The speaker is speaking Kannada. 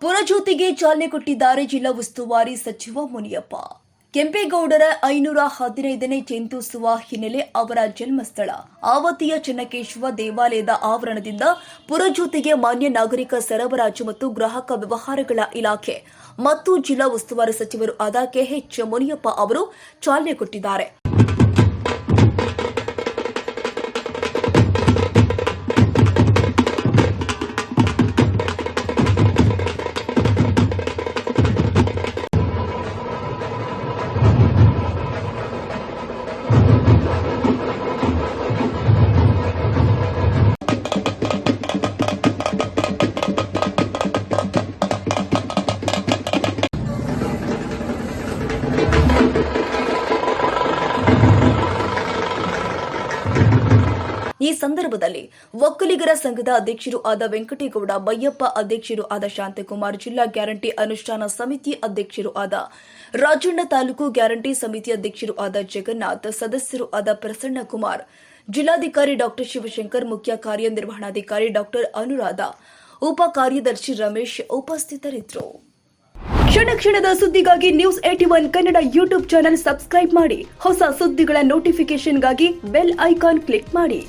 ಪುರಜ್ಯೋತಿಗೆ ಚಾಲನೆ ಕೊಟ್ಟಿದ್ದಾರೆ ಜಿಲ್ಲಾ ಉಸ್ತುವಾರಿ ಸಚಿವ ಮುನಿಯಪ್ಪ. ಕೆಂಪೇಗೌಡರ 515ನೇ ಜಯಂತ್ಯುತ್ಸವ ಹಿನ್ನೆಲೆ ಅವರ ಜನ್ಮಸ್ಥಳ ಆವತಿಯ ಚೆನ್ನಕೇಶವ ದೇವಾಲಯದ ಆವರಣದಿಂದ ಪುರಜ್ಯೋತಿಗೆ ಮಾನ್ಯ ನಾಗರಿಕ ಸರಬರಾಜು ಮತ್ತು ಗ್ರಾಹಕ ವ್ಯವಹಾರಗಳ ಇಲಾಖೆ ಮತ್ತು ಜಿಲ್ಲಾ ಉಸ್ತುವಾರಿ ಸಚಿವರು ಆದ ಕೆಎಚ್ ಮುನಿಯಪ್ಪ ಅವರು ಚಾಲನೆ ಕೊಟ್ಟಿದ್ದಾರೆ. ಈ ಸಂದರ್ಭದಲ್ಲಿ ಒಕ್ಕಲಿಗರ ಸಂಘದ ಅಧ್ಯಕ್ಷರು ಆದ ವೆಂಕಟೇಗೌಡ ಬಯ್ಯಪ್ಪ, ಅಧ್ಯಕ್ಷರು ಆದ ಶಾಂತಕುಮಾರ್, ಜಿಲ್ಲಾ ಗ್ಯಾರಂಟಿ ಅನುಷ್ಠಾನ ಸಮಿತಿ ಅಧ್ಯಕ್ಷರು ಆದ ರಾಜಣ್ಣ, ತಾಲೂಕು ಗ್ಯಾರಂಟಿ ಸಮಿತಿ ಅಧ್ಯಕ್ಷರು ಆದ ಜಗನ್ನಾಥ್, ಸದಸ್ಯರು ಆದ ಪ್ರಸನ್ನಕುಮಾರ್, ಜಿಲ್ಲಾಧಿಕಾರಿ ಡಾ ಶಿವಶಂಕರ್, ಮುಖ್ಯ ಕಾರ್ಯನಿರ್ವಹಣಾಧಿಕಾರಿ ಡಾ ಅನುರಾಧ, ಉಪ ಕಾರ್ಯದರ್ಶಿ ರಮೇಶ್ ಉಪಸ್ಥಿತರಿದ್ದರು. ಕ್ಷಣ ಕ್ಷಣದ ಸುದ್ದಿಗಾಗಿ News81 Kannada YouTube channel subscribe ಮಾಡಿ. ಹೊಸ ಸುದ್ದಿಗಳ ನೋಟಿಫಿಕೇಶನ್ಗಾಗಿ ಬೆಲ್ ಐಕಾನ್ ಕ್ಲಿಕ್ ಮಾಡಿ.